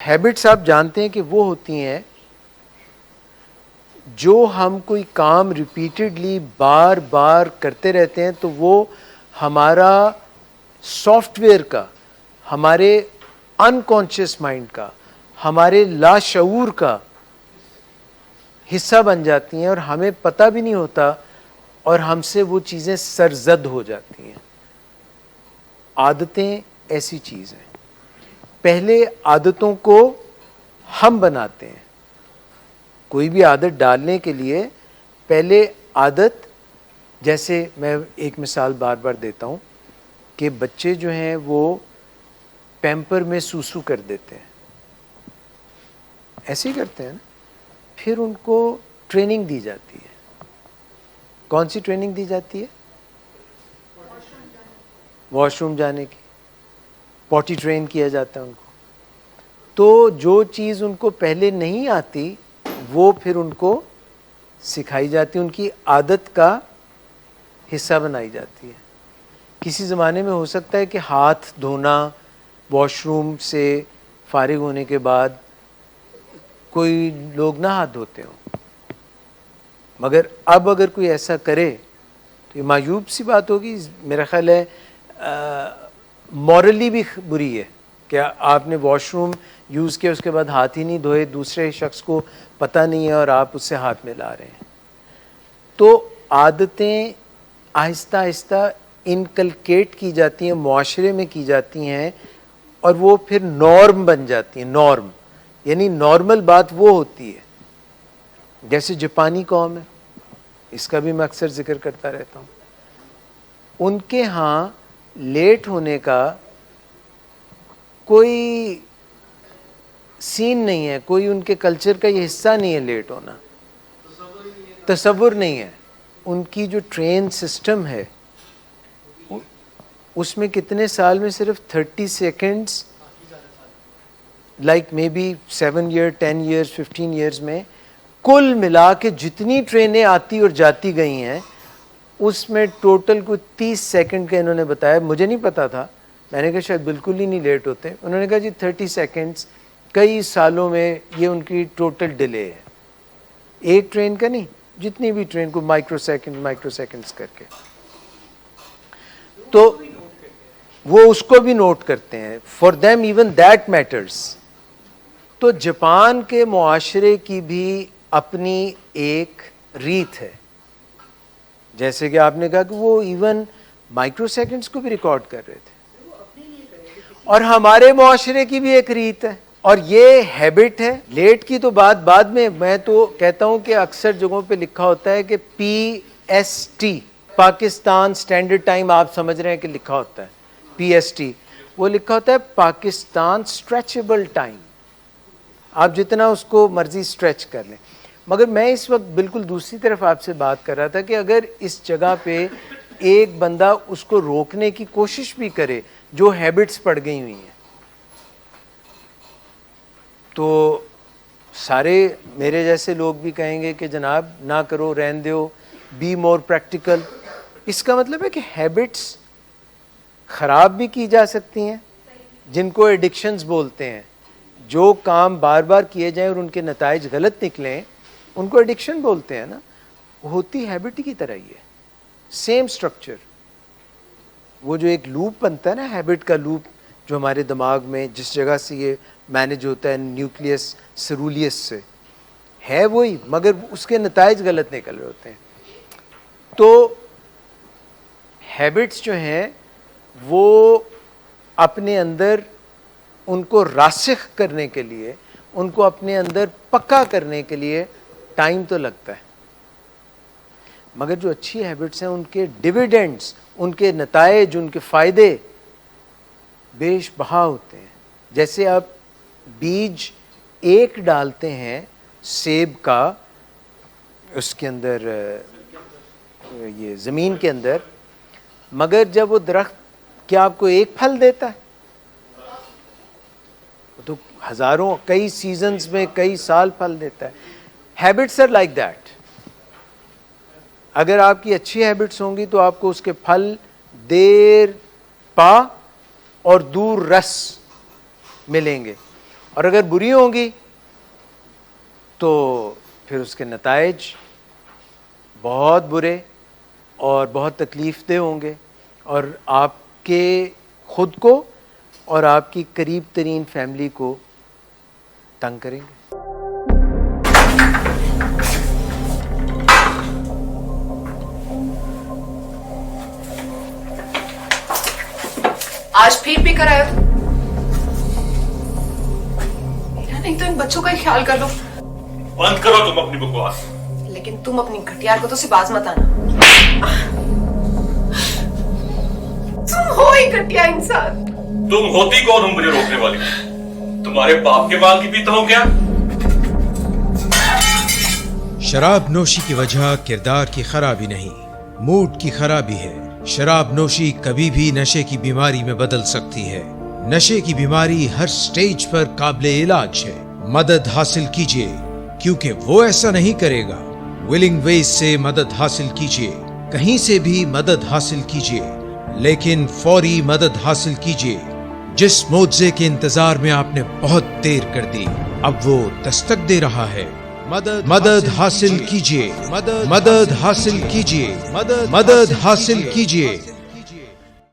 Habits آپ جانتے ہیں کہ وہ ہوتی ہیں جو ہم کوئی کام ریپیٹڈلی بار بار کرتے رہتے ہیں تو وہ ہمارا سافٹ ویئر کا، ہمارے انکانشیس مائنڈ کا، ہمارے لاشعور کا حصہ بن جاتی ہیں اور ہمیں پتہ بھی نہیں ہوتا اور ہم سے وہ چیزیں سرزد ہو جاتی ہیں. عادتیں ایسی چیز ہیں. پہلے عادتوں کو ہم بناتے ہیں. کوئی بھی عادت ڈالنے کے لیے پہلے عادت، جیسے میں ایک مثال بار بار دیتا ہوں کہ بچے جو ہیں وہ پیمپر میں سوسو کر دیتے ہیں، ایسے ہی کرتے ہیں نا. پھر ان کو ٹریننگ دی جاتی ہے. کون سی ٹریننگ دی جاتی ہے؟ واش روم جانے کی، پوٹی ٹرین کیا جاتا ہے ان کو. تو جو چیز ان کو پہلے نہیں آتی وہ پھر ان کو سکھائی جاتی، ان کی عادت کا حصہ بنائی جاتی ہے. کسی زمانے میں ہو سکتا ہے کہ ہاتھ دھونا واش روم سے فارغ ہونے کے بعد کوئی لوگ نہ ہاتھ دھوتے ہوں، مگر اب اگر کوئی ایسا کرے تو یہ معیوب سی بات ہوگی. میرا خیال ہے مورلی بھی بری ہے کہ آپ نے واش روم یوز کیا اس کے بعد ہاتھ ہی نہیں دھوئے، دوسرے شخص کو پتہ نہیں ہے اور آپ اس سے ہاتھ ملا رہے ہیں. تو عادتیں آہستہ آہستہ انکلکیٹ کی جاتی ہیں، معاشرے میں کی جاتی ہیں اور وہ پھر نارم بن جاتی ہیں. نارم یعنی نارمل بات وہ ہوتی ہے. جیسے جاپانی قوم ہے، اس کا بھی میں اکثر ذکر کرتا رہتا ہوں. ان کے ہاں لیٹ ہونے کا کوئی سین نہیں ہے، کوئی ان کے کلچر کا یہ حصہ نہیں ہے. لیٹ ہونا تصور نہیں ہے. ان کی جو ٹرین سسٹم ہے اس میں کتنے سال میں صرف 30 seconds, like maybe 7 year 10 years 15 years میں کل ملا کے جتنی ٹرینیں آتی اور جاتی گئی ہیں اس میں ٹوٹل کوئی 30 سیکنڈ کا انہوں نے بتایا. مجھے نہیں پتا تھا، میں نے کہا شاید بالکل ہی نہیں لیٹ ہوتے. انہوں نے کہا جی 30 سیکنڈز کئی سالوں میں یہ ان کی ٹوٹل ڈیلے ہے. ایک ٹرین کا نہیں، جتنی بھی ٹرین کو مائکرو سیکنڈز کر کے. تو وہ اس کو بھی نوٹ کرتے ہیں. For them even that matters. تو جاپان کے معاشرے کی بھی اپنی ایک ریت ہے. جیسے کہ آپ نے کہا کہ وہ ایون مائکرو سیکنڈز کو بھی ریکارڈ کر رہے تھے. اور ہمارے معاشرے کی بھی ایک ریت ہے اور یہ ہیبٹ ہے. لیٹ کی تو بات بعد میں تو کہتا ہوں کہ اکثر جگہوں پہ لکھا ہوتا ہے کہ PST پاکستان اسٹینڈرڈ ٹائم، آپ سمجھ رہے ہیں کہ لکھا ہوتا ہے PST، وہ لکھا ہوتا ہے پاکستان اسٹریچبل ٹائم. آپ جتنا اس کو مرضی اسٹریچ کر لیں. مگر میں اس وقت بالکل دوسری طرف آپ سے بات کر رہا تھا کہ اگر اس جگہ پہ ایک بندہ اس کو روکنے کی کوشش بھی کرے جو ہیبٹس پڑ گئی ہوئی ہیں، تو سارے میرے جیسے لوگ بھی کہیں گے کہ جناب نہ کرو، رہن دیو، بی مور پریکٹیکل. اس کا مطلب ہے کہ ہیبٹس خراب بھی کی جا سکتی ہیں، جن کو ایڈکشنز بولتے ہیں. جو کام بار بار کیے جائیں اور ان کے نتائج غلط نکلیں ان کو ایڈکشن بولتے ہیں نا. ہوتی ہیبٹ کی طرح ہی ہے، سیم سٹرکچر. وہ جو ایک لوپ بنتا ہے نا، ہیبٹ کا لوپ، جو ہمارے دماغ میں جس جگہ سے یہ مینج ہوتا ہے نیوکلیس سیرولیس سے، ہے وہی مگر اس کے نتائج غلط نکل رہے ہوتے ہیں. تو ہیبٹس جو ہیں وہ اپنے اندر ان کو راسخ کرنے کے لیے، ان کو اپنے اندر پکا کرنے کے لیے ٹائم تو لگتا ہے. مگر جو اچھی ہیبٹس ہیں ان کے ڈویڈنڈز، ان کے نتائج، ان کے فائدے بیش بہا ہوتے ہیں. جیسے آپ بیج ایک ڈالتے ہیں سیب کا اس کے اندر، یہ زمین کے اندر، مگر جب وہ درخت کیا آپ کو ایک پھل دیتا ہے؟ تو ہزاروں، کئی سیزنز میں کئی سال پھل دیتا ہے. Habits are like that. اگر آپ کی اچھی ہیبٹس ہوں گی تو آپ کو اس کے پھل دیر پا اور دور رس ملیں گے. اور اگر بری ہوں گی تو پھر اس کے نتائج بہت برے اور بہت تکلیف دہ ہوں گے، اور آپ کے خود کو اور آپ کی قریب ترین فیملی کو تنگ کریں گے۔ آج پھر کر آئے ہو؟ میرا نہیں تو ان بچوں کا ہی خیال کر لو۔ بند کرو تم اپنی بکواس۔ لیکن تم اپنی گھٹیا حرکتوں سے باز مت آنا۔ تم ہو ہی گھٹیا انسان۔ تم ہوتی کون ہو مجھے روکنے والی؟ تمہارے باپ کے بال کی پیتا ہوں کیا؟ شراب نوشی کی وجہ کردار کی خرابی نہیں، موڈ کی خرابی ہے۔ شراب نوشی کبھی بھی نشے کی بیماری میں بدل سکتی ہے۔ نشے کی بیماری ہر سٹیج پر قابل علاج ہے۔ مدد حاصل کیجیے، کیونکہ وہ ایسا نہیں کرے گا۔ ولنگ ویز سے مدد حاصل کیجیے، کہیں سے بھی مدد حاصل کیجیے، لیکن فوری مدد حاصل کیجیے۔ جس معجزے کے انتظار میں آپ نے بہت دیر کر دی، اب وہ دستک دے رہا ہے۔ مدد حاصل کیجیے، مدد حاصل کیجیے، مدد حاصل کیجیے۔